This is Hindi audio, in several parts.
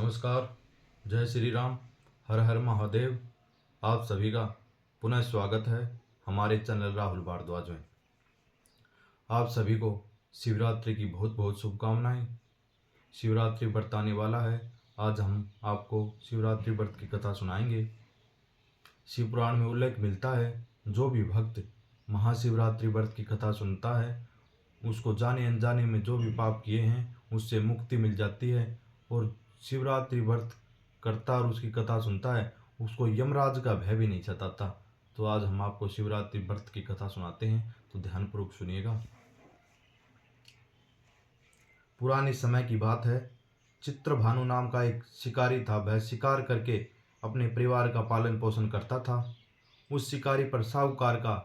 नमस्कार। जय श्री राम। हर हर महादेव। आप सभी का पुनः स्वागत है हमारे चैनल राहुल भारद्वाज में। आप सभी को शिवरात्रि की बहुत बहुत शुभकामनाएं। शिवरात्रि व्रत आने वाला है। आज हम आपको शिवरात्रि व्रत की कथा सुनाएंगे। शिव पुराण में उल्लेख मिलता है, जो भी भक्त महाशिवरात्रि व्रत की कथा सुनता है उसको जाने अनजाने में जो भी पाप किए हैं उससे मुक्ति मिल जाती है। और शिवरात्रि व्रत करता और उसकी कथा सुनता है उसको यमराज का भय भी नहीं सताता। तो आज हम आपको शिवरात्रि व्रत की कथा सुनाते हैं, तो ध्यानपूर्वक सुनिएगा। पुराने समय की बात है। चित्रभानु नाम का एक शिकारी था। वह शिकार करके अपने परिवार का पालन पोषण करता था। उस शिकारी पर साहूकार का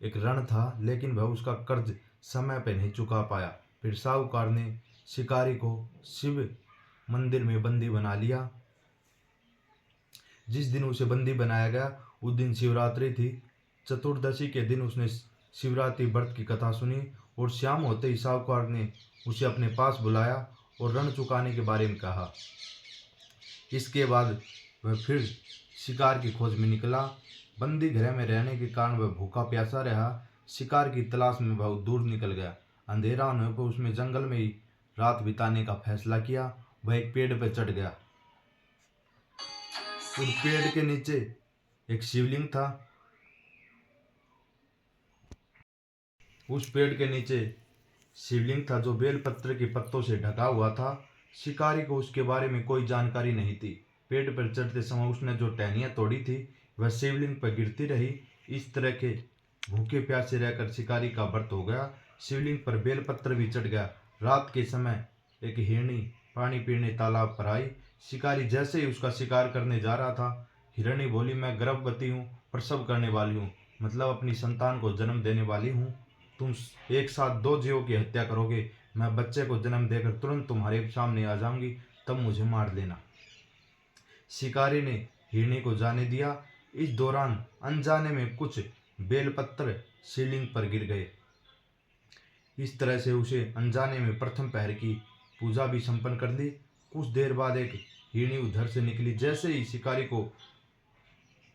एक ऋण था, लेकिन वह उसका कर्ज समय पर नहीं चुका पाया। फिर साहूकार ने शिकारी को शिव मंदिर में बंदी बना लिया। जिस दिन उसे बंदी बनाया गया उस दिन शिवरात्रि थी। चतुर्दशी के दिन उसने शिवरात्रि व्रत की कथा सुनी और शाम होते ही साहूकार ने उसे अपने पास बुलाया और ऋण चुकाने के बारे में कहा। इसके बाद वह फिर शिकार की खोज में निकला। बंदी घर में रहने के कारण वह भूखा प्यासा रहा। शिकार की तलाश में बहुत दूर निकल गया। अंधेरा होने पर उसने जंगल में ही रात बिताने का फैसला किया। वह एक पेड़ पर चढ़ गया और पेड़ के नीचे एक शिवलिंग था। उस पेड़ के नीचे शिवलिंग था जो बेलपत्र के पत्तों से ढका हुआ था। शिकारी को उसके बारे में कोई जानकारी नहीं थी। पेड़ पर चढ़ते समय उसने जो टहनियाँ तोड़ी थी वह शिवलिंग पर गिरती रही। इस तरह के भूखे प्यासे रहकर शिकारी का व्रत हो गया। शिवलिंग पर बेलपत्र भी चढ़ गया। रात के समय एक हिरणी पानी पीने तालाब पर आई। शिकारी जैसे ही उसका शिकार करने जा रहा था, हिरणी बोली, मैं गर्भवती हूँ, प्रसव करने वाली हूँ, मतलब अपनी संतान को जन्म देने वाली हूँ। तुम एक साथ दो जीवों की हत्या करोगे। मैं बच्चे को जन्म देकर तुरंत तुम्हारे सामने आ जाऊंगी, तब मुझे मार देना। शिकारी ने हिरणी को जाने दिया। इस दौरान अनजाने में कुछ बेलपत्र शिवलिंग पर गिर गए। इस तरह से उसे अनजाने में प्रथम पहर की पूजा भी संपन्न कर ली। कुछ देर बाद एक हिरणी उधर से निकली। जैसे ही शिकारी को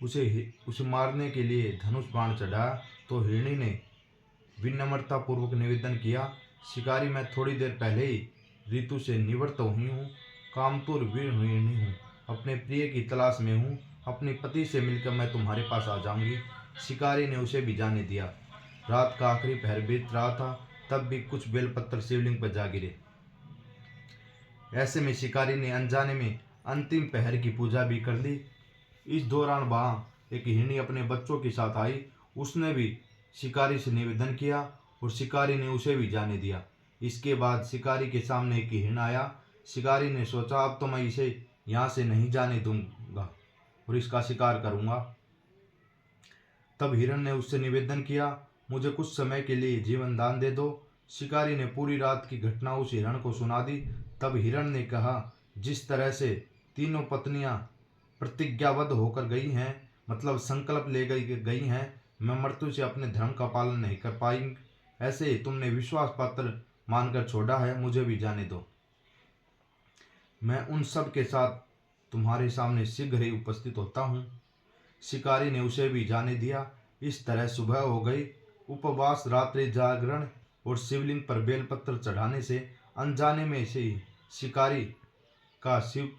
उसे मारने के लिए धनुष बाण चढ़ाया तो हिरणी ने विनम्रता पूर्वक निवेदन किया, शिकारी, मैं थोड़ी देर पहले ही ऋतु से निवृत्त हुई हूँ, कामतुर वीर हिरणी हूँ, अपने प्रिय की तलाश में हूँ, अपने पति से मिलकर मैं तुम्हारे पास आ जाऊंगी। शिकारी ने उसे भी जाने दिया। रात का आखिरी पहर बीत रहा था, तब भी कुछ बेलपत्र शिवलिंग पर जा गिरे। ऐसे में शिकारी ने अनजाने में अंतिम पहर की पूजा भी कर ली। इस दौरान वहां एक हिरणी अपने बच्चों के साथ आई। उसने भी शिकारी से निवेदन किया और शिकारी ने उसे भी जाने दिया। इसके बाद शिकारी के सामने एक हिरण आया। शिकारी ने सोचा, अब तो मैं इसे यहाँ से नहीं जाने दूंगा और इसका शिकार करूंगा। तब हिरण ने उससे निवेदन किया, मुझे कुछ समय के लिए जीवन दान दे दो। शिकारी ने पूरी रात की घटना उस हिरण को सुना दी। तब हिरण ने कहा, जिस तरह से तीनों पत्नियां प्रतिज्ञाबद्ध होकर गई हैं, मतलब संकल्प ले गई हैं, मैं मृत्यु से अपने धर्म का पालन नहीं कर पाई, ऐसे ही तुमने विश्वास पात्र मानकर छोड़ा है, मुझे भी जाने दो। मैं उन सब के साथ तुम्हारे सामने शीघ्र ही उपस्थित होता हूँ। शिकारी ने उसे भी जाने दिया। इस तरह सुबह हो गई। उपवास, रात्रि जागरण और शिवलिंग पर बेलपत्र चढ़ाने से अनजाने में से ही शिकारी का शिव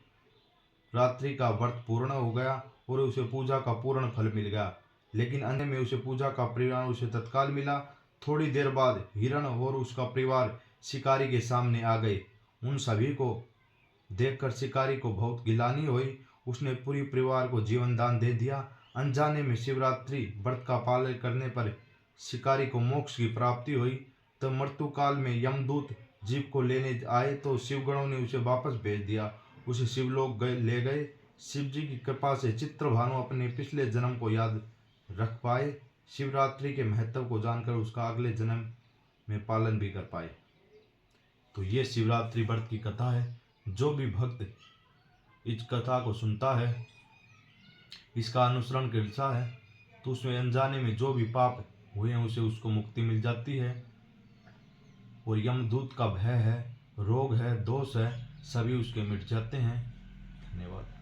रात्रि का व्रत पूर्ण हो गया और उसे पूजा का पूर्ण फल मिल गया। लेकिन अन्य में उसे पूजा का परिणाम उसे तत्काल मिला। थोड़ी देर बाद हिरण और उसका परिवार शिकारी के सामने आ गए। उन सभी को देखकर शिकारी को बहुत गिलानी हुई। उसने पूरी परिवार को जीवन दान दे दिया। अनजाने में शिवरात्रि व्रत का पालन करने पर शिकारी को मोक्ष की प्राप्ति हुई। तब मृत्यु काल में यमदूत जीव को लेने आए तो शिवगणों ने उसे वापस भेज दिया। उसे शिवलोक ले गए। शिव जी की कृपा से चित्रभानु अपने पिछले जन्म को याद रख पाए। शिवरात्रि के महत्व को जानकर उसका अगले जन्म में पालन भी कर पाए। तो ये शिवरात्रि व्रत की कथा है। जो भी भक्त इस कथा को सुनता है, इसका अनुसरण करता है, तो उसमें अनजाने में जो भी पाप हुए हैं उसे उसको मुक्ति मिल जाती है। और यमदूत का भय है, रोग है, दोष है, सभी उसके मिट जाते हैं। धन्यवाद।